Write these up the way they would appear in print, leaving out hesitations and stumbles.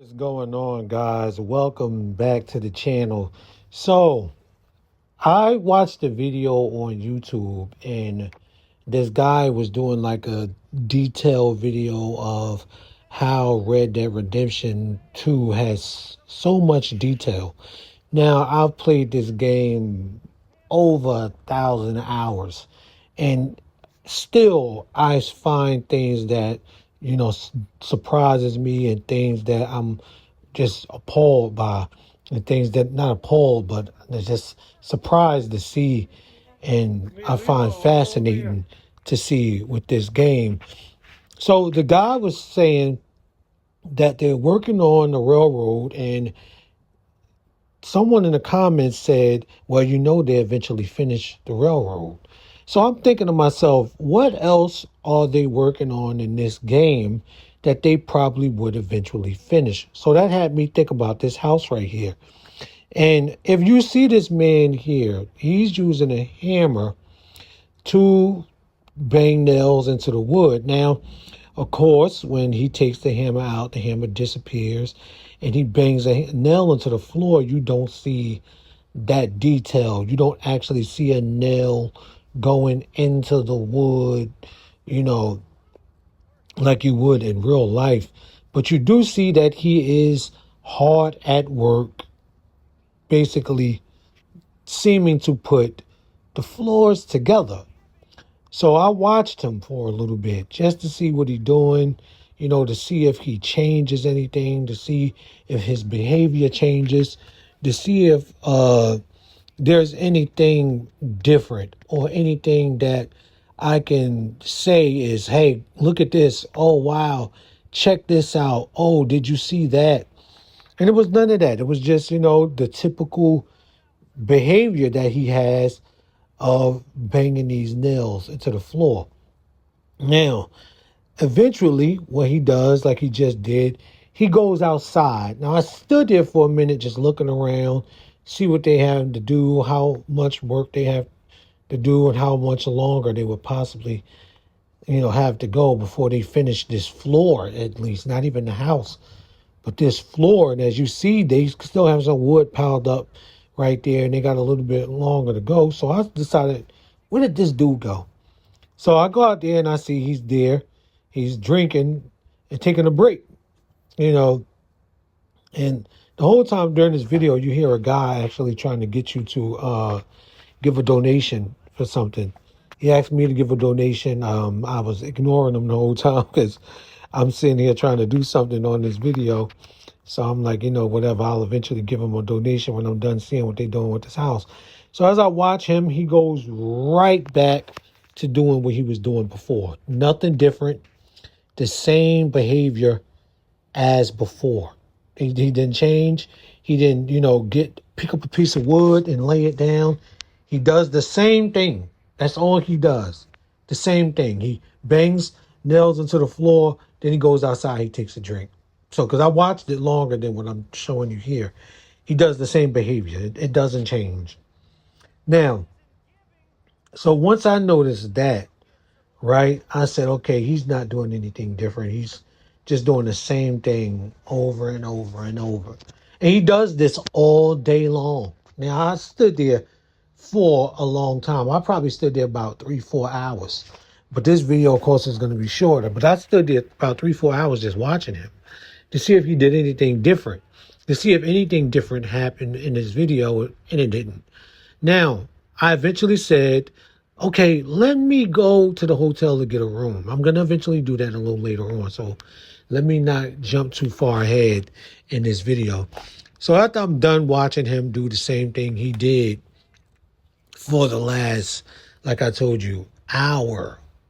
What's going on, guys? Welcome back to the channel. So, I watched a video on YouTube, and this guy was doing like a detailed video of how Red Dead Redemption 2 has so much detail. Now, I've played this game over 1,000 hours, and still I find things that surprises me, and things that I'm just appalled by, and things that not appalled but they're just surprised to see, and I find fascinating to see with this game. So the guy was saying that they're working on the railroad, and someone in the comments said, well, they eventually finish the railroad. So I'm thinking to myself, what else are they working on in this game that they probably would eventually finish? So that had me think about this house right here. And if you see this man here, he's using a hammer to bang nails into the wood. Now, of course, when he takes the hammer out, the hammer disappears and he bangs a nail into the floor. You don't see that detail. You don't actually see a nail going into the wood, you know, like you would in real life. But you do see that he is hard at work, basically seeming to put the floors together. So I watched him for a little bit just to see what he's doing, to see if he changes anything, to see if his behavior changes, to see if there's anything different or anything that I can say is, hey, look at this. Oh, wow. Check this out. Oh, did you see that? And it was none of that. It was just, the typical behavior that he has of banging these nails into the floor. Now, eventually, what he does, like he just did, he goes outside. Now, I stood there for a minute just looking around, see what they have to do, how much work they have to do, and how much longer they would possibly, have to go before they finish this floor, at least, not even the house, but this floor. And as you see, they still have some wood piled up right there, and they got a little bit longer to go. So I decided, where did this dude go? So I go out there and I see he's there. He's drinking and taking a break, you know. And the whole time during this video, you hear a guy actually trying to get you to give a donation for something. He asked me to give a donation. I was ignoring him the whole time because I'm sitting here trying to do something on this video. So I'm like, whatever, I'll eventually give him a donation when I'm done seeing what they're doing with this house. So as I watch him, he goes right back to doing what he was doing before. Nothing different. The same behavior as before. He didn't change. He didn't, pick up a piece of wood and lay it down. He does the same thing. That's all he does. The same thing. He bangs nails into the floor. Then he goes outside. He takes a drink. So, because I watched it longer than what I'm showing you here, he does the same behavior. It doesn't change. Now, so once I noticed that, right, I said, okay, he's not doing anything different. He's just doing the same thing over and over and over. And he does this all day long. Now, I stood there for a long time. I probably stood there about 3-4 hours. But this video, of course, is going to be shorter. But I stood there about 3-4 hours just watching him to see if he did anything different, to see if anything different happened in this video, and it didn't. Now, I eventually said, okay, let me go to the hotel to get a room. I'm going to eventually do that a little later on, so let me not jump too far ahead in this video. So after I'm done watching him do the same thing he did for the last, like I told you,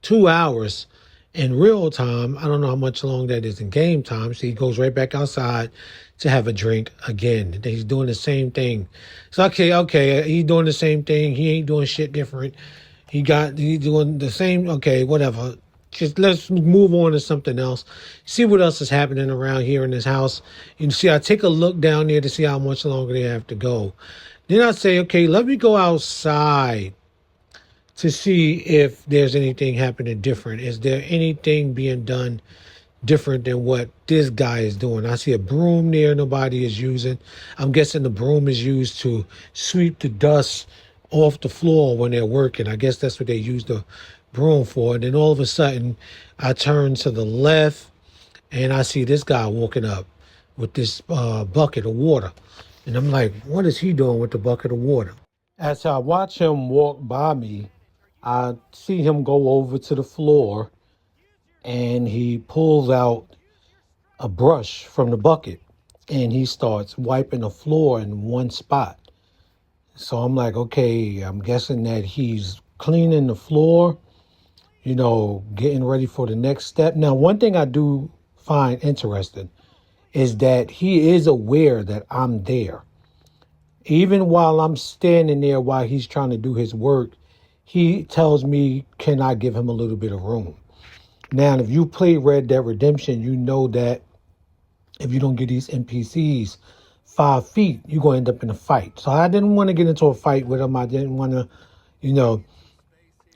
2 hours, in real time, I don't know how much long that is in game time. So he goes right back outside to have a drink again. He's doing the same thing. So, okay, he's doing the same thing. He ain't doing shit different. He's doing the same, okay, whatever. Just let's move on to something else. See what else is happening around here in this house. You see, I take a look down there to see how much longer they have to go. Then I say, okay, let me go outside to see if there's anything happening different. Is there anything being done different than what this guy is doing. I see a broom there nobody is using. I'm guessing the broom is used to sweep the dust off the floor when they're working. I guess that's what they use the broom for. And then all of a sudden, I turn to the left and I see this guy walking up with this bucket of water. And I'm like, what is he doing with the bucket of water? As I watch him walk by me, I see him go over to the floor and he pulls out a brush from the bucket and he starts wiping the floor in one spot. So I'm like, okay, I'm guessing that he's cleaning the floor, getting ready for the next step. Now, one thing I do find interesting is that he is aware that I'm there. Even while I'm standing there while he's trying to do his work, he tells me, can I give him a little bit of room? Now, if you play Red Dead Redemption, you know that if you don't get these NPCs 5 feet, you're going to end up in a fight. So I didn't want to get into a fight with him. I didn't want to,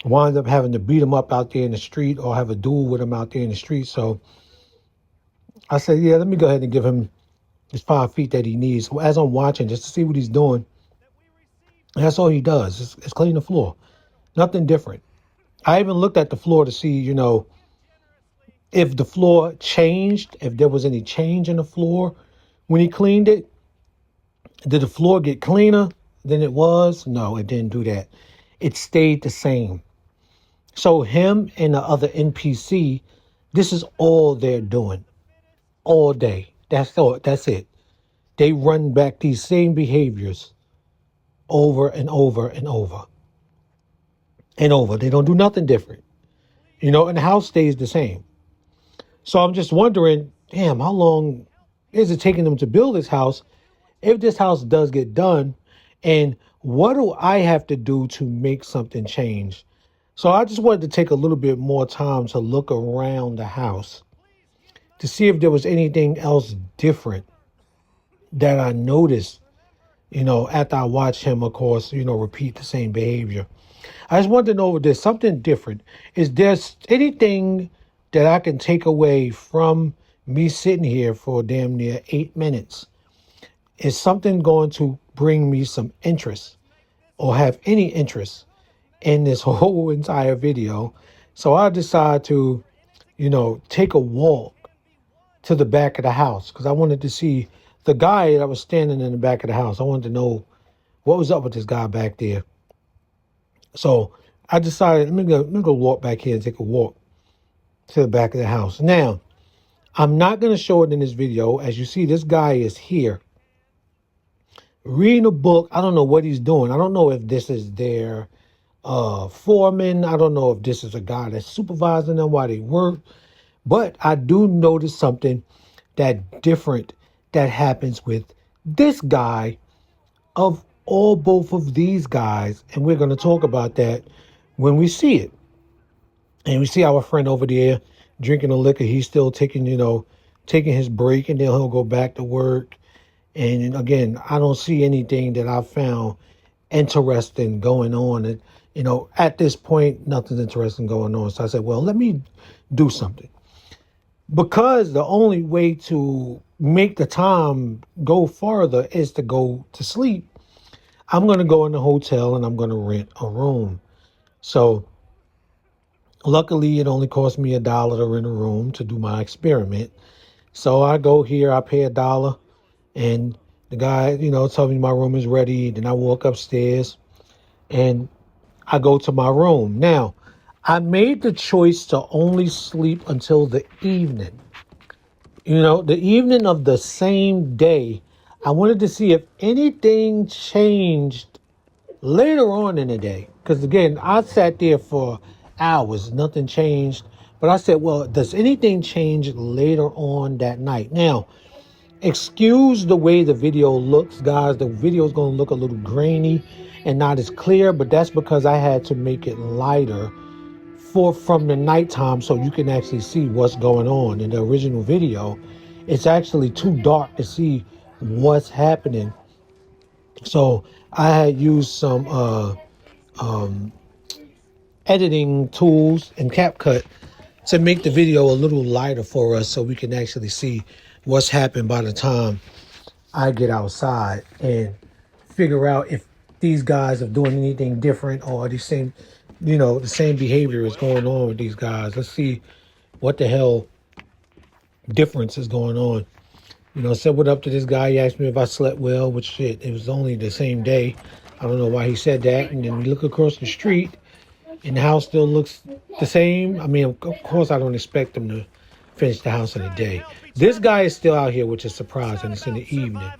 wind up having to beat him up out there in the street or have a duel with him out there in the street. So I said, yeah, let me go ahead and give him his 5 feet that he needs. So as I'm watching, just to see what he's doing, that's all he does. It's clean the floor. Nothing different. I even looked at the floor to see, if the floor changed, if there was any change in the floor when he cleaned it. Did the floor get cleaner than it was? No, it didn't do that. It stayed the same. So him and the other NPC, this is all they're doing all day. That's all. That's it. They run back these same behaviors over and over and over and over. They don't do nothing different, and the house stays the same. So I'm just wondering, damn, how long is it taking them to build this house if this house does get done? And what do I have to do to make something change? So I just wanted to take a little bit more time to look around the house to see if there was anything else different that I noticed, after I watched him, of course, repeat the same behavior. I just wanted to know if there's something different. Is there anything that I can take away from me sitting here for damn near 8 minutes? Is something going to bring me some interest or have any interest in this whole entire video? So I decided to, take a walk to the back of the house because I wanted to see the guy that was standing in the back of the house. I wanted to know what was up with this guy back there. So I decided, let me go walk back here and take a walk to the back of the house. Now, I'm not going to show it in this video. As you see, this guy is here reading a book. I don't know what he's doing. I don't know if this is their foreman. I don't know if this is a guy that's supervising them while they work. But I do notice something that different that happens with this guy of both of these guys. And we're going to talk about that when we see it. And we see our friend over there drinking a liquor. He's still taking his break, and then he'll go back to work. And again, I don't see anything that I found interesting going on. And, at this point, nothing's interesting going on. So I said, well, let me do something. Because the only way to make the time go farther is to go to sleep, I'm going to go in the hotel and I'm going to rent a room. So luckily, it only cost me $1 to rent a room to do my experiment. So I go here, I pay $1, and the guy, tells me my room is ready. Then I walk upstairs and I go to my room. Now, I made the choice to only sleep until the evening. The evening of the same day. I wanted to see if anything changed later on in the day. Because again, I sat there for hours, nothing changed. But I said, well, does anything change later on that night? Now, excuse the way the video looks, guys. The video is going to look a little grainy and not as clear, but that's because I had to make it lighter from the nighttime so you can actually see what's going on. In the original video, it's actually too dark to see what's happening. So I had used some editing tools and CapCut to make the video a little lighter for us so we can actually see what's happened by the time I get outside and figure out if these guys are doing anything different or the same, the same behavior is going on with these guys. Let's see what the hell difference is going on. Said what up to this guy. He asked me if I slept well, which shit, it was only the same day. I don't know why he said that. And then we look across the street and the house still looks the same. I mean, of course, I don't expect them to finish the house in a day. This guy is still out here, which is surprising. It's in the evening.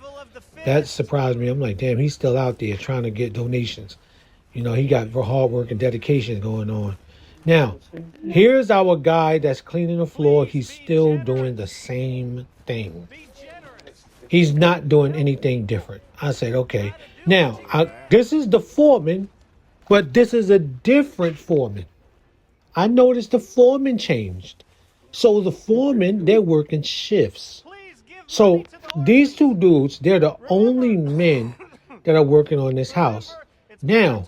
That surprised me. I'm like, damn, he's still out there trying to get donations. He got hard work and dedication going on. Now, here's our guy that's cleaning the floor. He's still doing the same thing. He's not doing anything different. I said, okay. Now, this is the foreman, but this is a different foreman. I noticed the foreman changed. So the foreman, they're working shifts. So these two dudes, they're the only men that are working on this house. Now,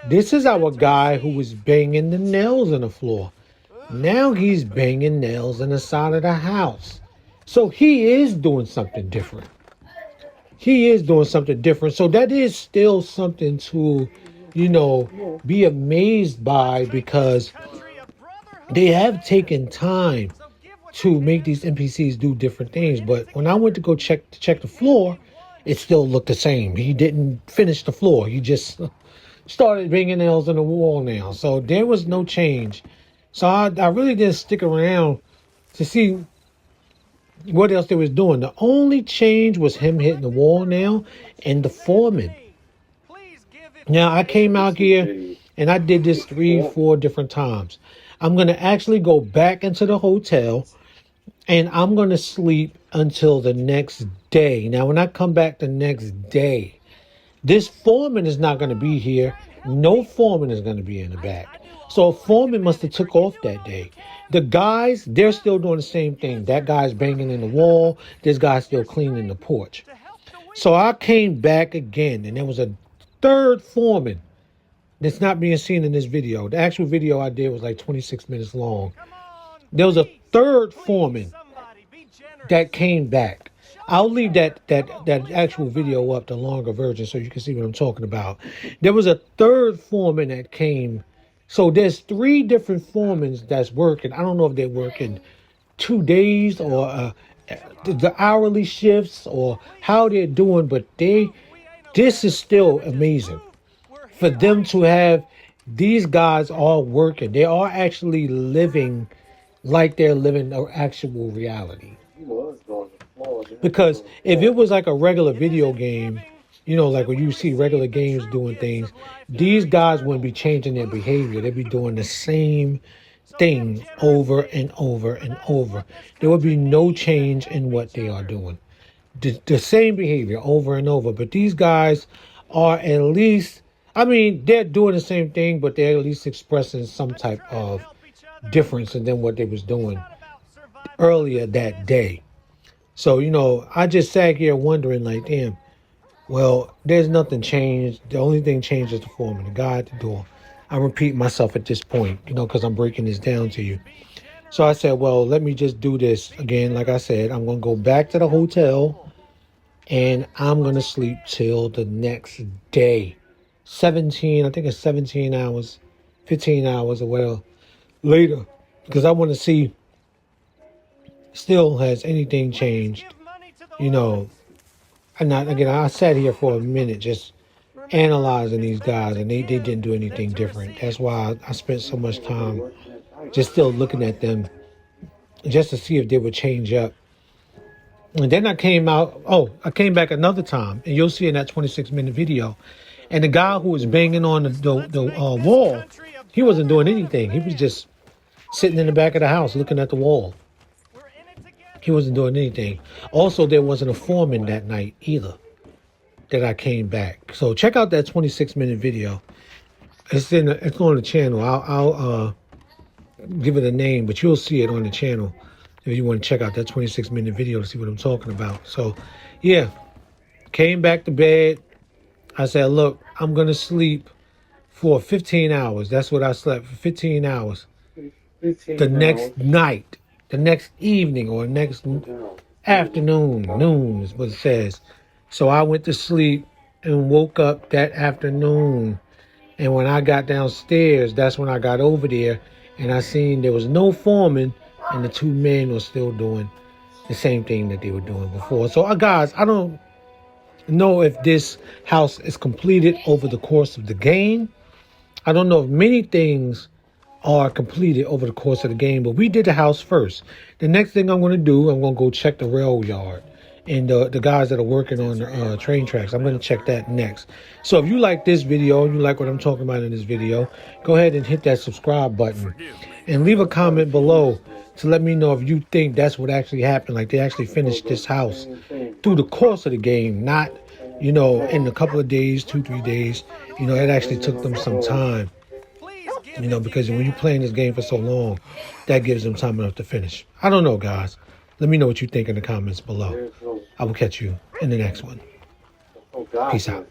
this is our guy who was banging the nails on the floor. Now he's banging nails on the side of the house. So he is doing something different. He is doing something different. So that is still something to, be amazed by, because they have taken time to make these NPCs do different things. But when I went to go check the floor, it still looked the same. He didn't finish the floor. He just started banging nails on the wall now. So there was no change. So I really didn't stick around to see what else they was doing. The only change was him hitting the wall now and the foreman. Now, I came out here and I did this 3-4 different times. I'm going to actually go back into the hotel and I'm going to sleep until the next day. Now, when I come back the next day, this foreman is not going to be here. No foreman is going to be in the back. So a foreman must have took off that day. The guys, they're still doing the same thing. That guy's banging in the wall. This guy's still cleaning the porch. So I came back again, and there was a third foreman that's not being seen in this video. The actual video I did was like 26 minutes long. There was a third foreman that came back. I'll leave that actual video up, the longer version, so you can see what I'm talking about. There was a third foreman that came. So there's 3 different foremen that's working. I don't know if they're working 2 days or the hourly shifts or how they're doing, but this is still amazing for them to have these guys all working. They are actually living like they're living an actual reality. Because if it was like a regular video game, like when you see regular games doing things, these guys wouldn't be changing their behavior. They'd be doing the same thing over and over and over. There would be no change in what they are doing. The same behavior over and over. But these guys are at least, they're doing the same thing, but they're at least expressing some type of difference than what they was doing earlier that day. So, I just sat here wondering, like, damn, well, there's nothing changed. The only thing changed is the foreman, the guy at the door. I repeat myself at this point, because I'm breaking this down to you. So I said, well, let me just do this again. Like I said, I'm going to go back to the hotel and I'm going to sleep till the next day. I think it's 17 hours, 15 hours or whatever later, because I want to see still has anything changed, And I sat here for a minute just analyzing these guys, and they didn't do anything different. That's why I spent so much time just still looking at them just to see if they would change up. And then I came back another time, and you'll see in that 26-minute video. And the guy who was banging on the wall, he wasn't doing anything. He was just sitting in the back of the house looking at the wall. He wasn't doing anything. Also, there wasn't a foreman that night either that I came back. So check out that 26-minute video. It's on the channel. I'll give it a name, but you'll see it on the channel if you want to check out that 26-minute video to see what I'm talking about. So, yeah, came back to bed. I said, look, I'm going to sleep for 15 hours. That's what I slept for, 15 hours. the next night, the next evening, or next afternoon. Noon is what it says. So I went to sleep and woke up that afternoon. And when I got downstairs, that's when I got over there and I seen there was no foreman and the two men were still doing the same thing that they were doing before. So guys, I don't know if this house is completed over the course of the game. I don't know if many things are completed over the course of the game, but we did the house first. The next thing I'm going to do, I'm going to go check the rail yard and the guys that are working on the train tracks. I'm going to check that next. So if you like this video, you like what I'm talking about in this video, go ahead and hit that subscribe button and leave a comment below to let me know if you think that's what actually happened. Like they actually finished this house through the course of the game, not, in a couple of days, 2-3 days. It actually took them some time. Because when you're playing this game for so long, that gives them time enough to finish. I don't know, guys. Let me know what you think in the comments below. I will catch you in the next one. Peace out.